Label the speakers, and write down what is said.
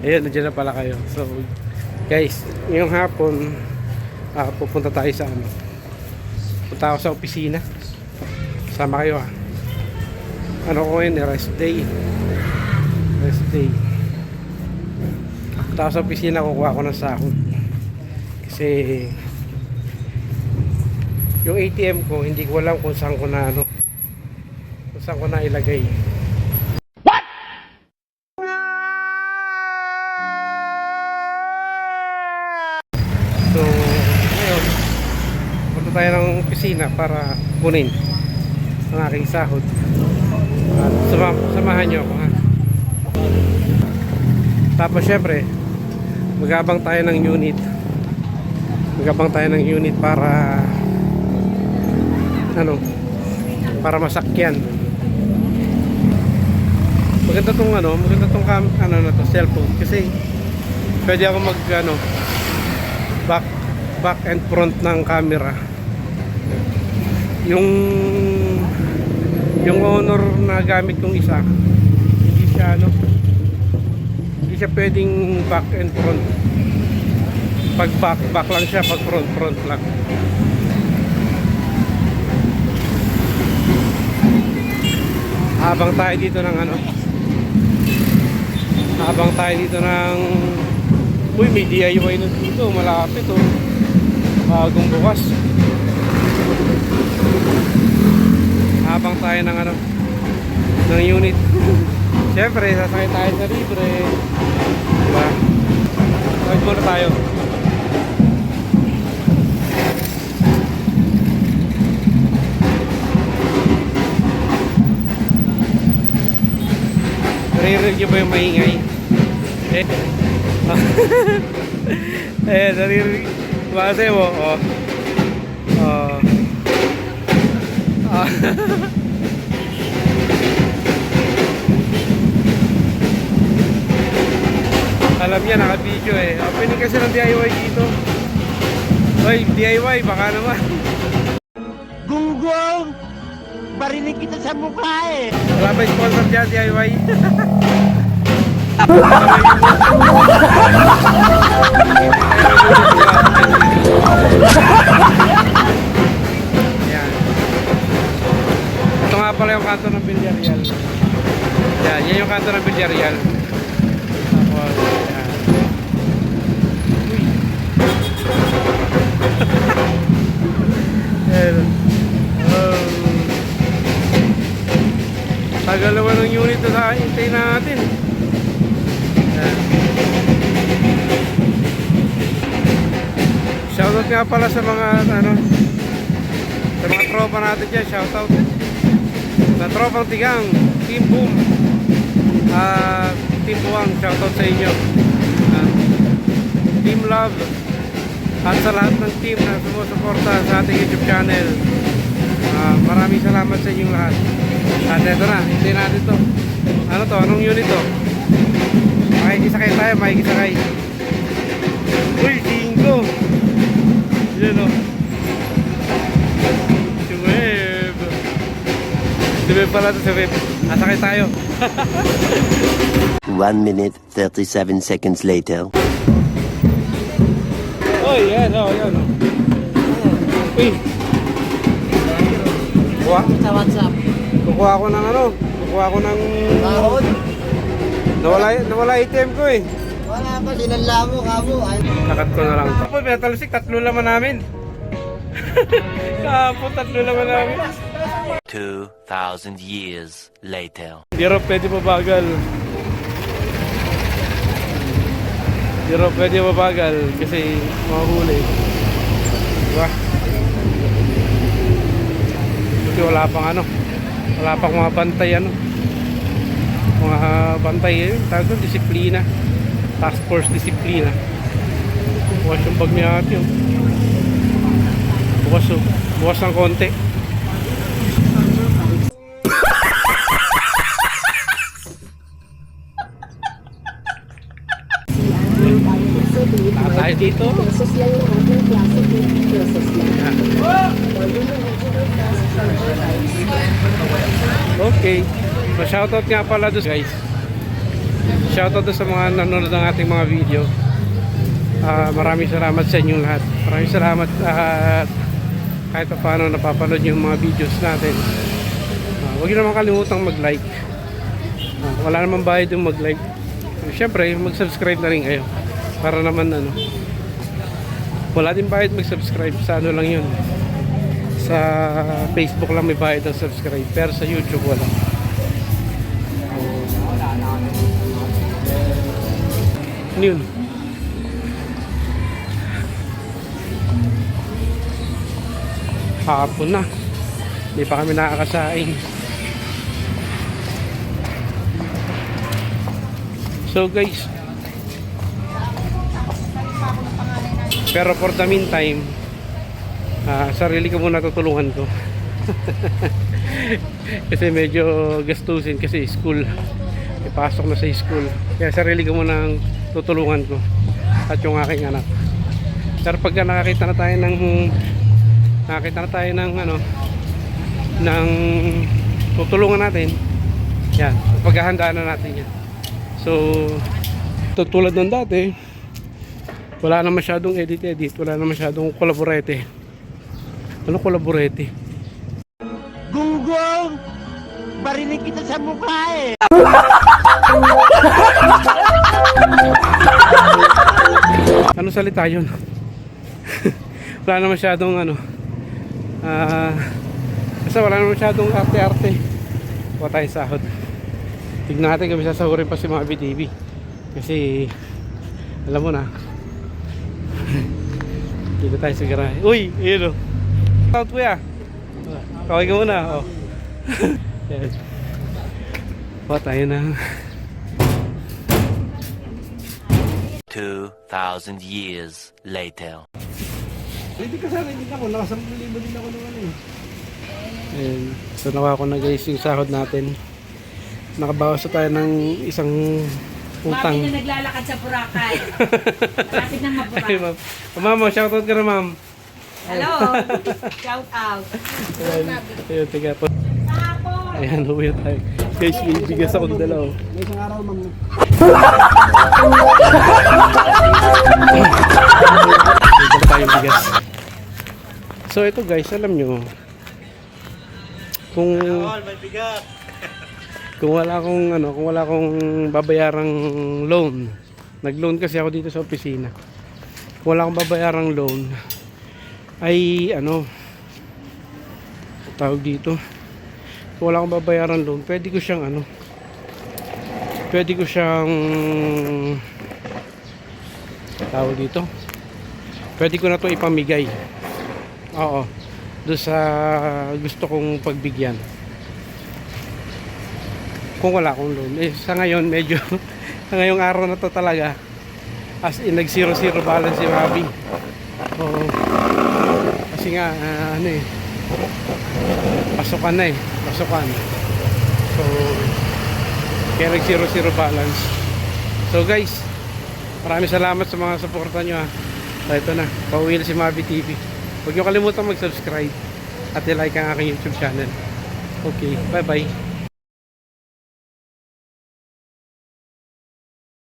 Speaker 1: Ayun, nandiyan na pala kayo. So, guys, ngayong hapon, pupunta tayo sa ano. Punta ako sa opisina. Sama kayo ha. Ano ko yun, rest day. Rest day. Punta ako sa opisina, kukuha ko ng sahod. Kasi, yung ATM ko, hindi ko alam kung saan ko na ano. Kung saan ko na ilagay. So, ngayon, punta tayo ng opisina para kunin ang aking sahod. At samahan nyo ako ha. Tapos syempre, magabang tayo ng unit. Magabang tayo ng unit para ano, para masakyan. Maganda tong ano, maganda tong ano na to, cellphone kasi pwede ako mag ano, back and front ng camera. Yung Honor na gamit kong isa, hindi siya ano, hindi siya pwedeng back and front. Pag back lang siya, pag front lang. Habang tayo dito ng ano, habang tayo dito ng uy, may DIY na dito, malapit oh. Bagong bukas. Habang tayo ng ano, ng unit. Siyempre, sasakay tayo sa libre. Diba? Wait muna tayo. Naririnig nyo ba yung maingay? Naririnig. Base mo, oh. Alam niya, naka-video eh. Opening kasi ng DIY dito. Hoy, DIY, baka naman.
Speaker 2: Gunggong! Barinig kita sa mukha eh!
Speaker 1: Wala ba yung sponsor dyan, DIY? Yan. Ito nga pala yung kanto ng Villarreal. Yan yung kanto ng Villarreal. Tapos, yan. Uy. Yan. Tagal naman ng unit na sa hintay natin. Yan. Shoutout nga pala sa mga ano, sa mga tropa natin dyan. Shoutout sa tropang Tigang, Team Boom, Team Buwang, shoutout sa inyo. Team Love, at sa lahat ng team na sumusuporta sa ating YouTube channel. Maraming salamat sa inyong lahat. At eto na, hintayin natin to. Ano to? Anong unit to? Makikisakay tayo, makikisakay. Uy, 5! Yan o. Si Web. Si Web pala to, si Web. Asakay tayo.
Speaker 2: 1 minute, 37 seconds later.
Speaker 1: Uy, yan o, yan o. Uy. Kuha?
Speaker 3: Sa WhatsApp.
Speaker 1: Kukuha ko ng ano? Kukuha ko ng...
Speaker 3: Sahod?
Speaker 1: Nawala ATM ko eh.
Speaker 3: Wala pa, sinanla mo, kamo.
Speaker 1: Kakat ko na lang ito. Kapag Metal Stick, 3 laman namin. Kapag 3 laman namin.
Speaker 2: 2,000 years later.
Speaker 1: Pero pwede mabagal. Pero pwede mabagal kasi mahuli. Diba? Kasi wala pang ano. Wala pang mga bantay ano. Mga bantay yun. Tawag doon, disiplina. Task force disiplina. Bukas yung bag niya ate oh. Bukas oh. Bukas ng konti. Tayo dito. Okay. So shoutout nga pala doon guys Shoutout sa mga nanonood ng ating mga video. Maraming salamat sa inyong lahat. Maraming salamat at kahit pa paano napapanood yung mga videos natin. Huwag niyo naman kalimutang mag-like. Wala namang bayad yung mag-like. Siyempre, mag-subscribe na rin kayo. Para naman wala din bayad mag-subscribe. Sa ano lang yun. Sa Facebook lang may bayad ng subscribe. Pero sa YouTube wala. Ano yun? Hapon na. Hindi pa kami nakakasaing. So guys, pero for the meantime, sarili ko muna tutulungan ko. Kasi medyo gastusin kasi school. Ipasok na sa school. Kaya sarili ko muna ang tutulungan ko at yung aking anak. Pero pagka nakakita na tayo ng tutulungan natin, yan, paghahandaan na natin yan. So tulad ng dati, wala na masyadong edit, wala na masyadong kolaborete. Ano kolaborete?
Speaker 2: Gunggong! Barinig kita sa mukha eh!
Speaker 1: Ano salita yun? Wala na masyadong basta wala na masyadong arte-arte. Huwag tayo sahod. Tignan natin kami sasahurin pa si mga BTV. Kasi alam mo na, dito tayo sa garahe. Uy! Ayun o. Shout kuya. Kaway ka muna. Oh. Yan. Huwag tayo na.
Speaker 2: 2,000 years later.
Speaker 1: Hindi ka sana, hindi ako. Naka 10,000 din ako naman eh. Ayan. So nakuha ko na guys yung sahod natin. Nakabawas na tayo ng isang utang.
Speaker 4: Mami na naglalakad sa Boracay. Malapit ng
Speaker 1: Ay,
Speaker 4: Maburacay.
Speaker 1: ma'am. Ma'am, shoutout ka na ma'am.
Speaker 4: Hello. Shout out.
Speaker 1: Ayun, tiga po. Ayan, uwi na tayo. Guys, may bigas akong dala oh.
Speaker 3: May isang araw, ma'am.
Speaker 1: Dito pa tayong bigas. So ito guys, alam nyo, kung wala akong babayarang loan, nag-loan kasi ako dito sa opisina. Kung wala akong babayarang loan, ay tawag dito, kung wala akong babayarang loan, pwede ko siyang tawag dito, pwede ko na to ipamigay. Oo, doon sa gusto kong pagbigyan kung wala akong loan. Sa ngayon medyo sa ngayong araw na to talaga as in nag 0-0 balance si Mabi. Oo, kasi nga pasukan na pasukan. So kaya nag 0-0 balance. So guys, maraming salamat sa mga suporta nyo ha. So ito na, pauwi na si Mabi TV. Huwag nyo kalimutan mag-subscribe at i-like ang aking YouTube channel. Okay, bye bye.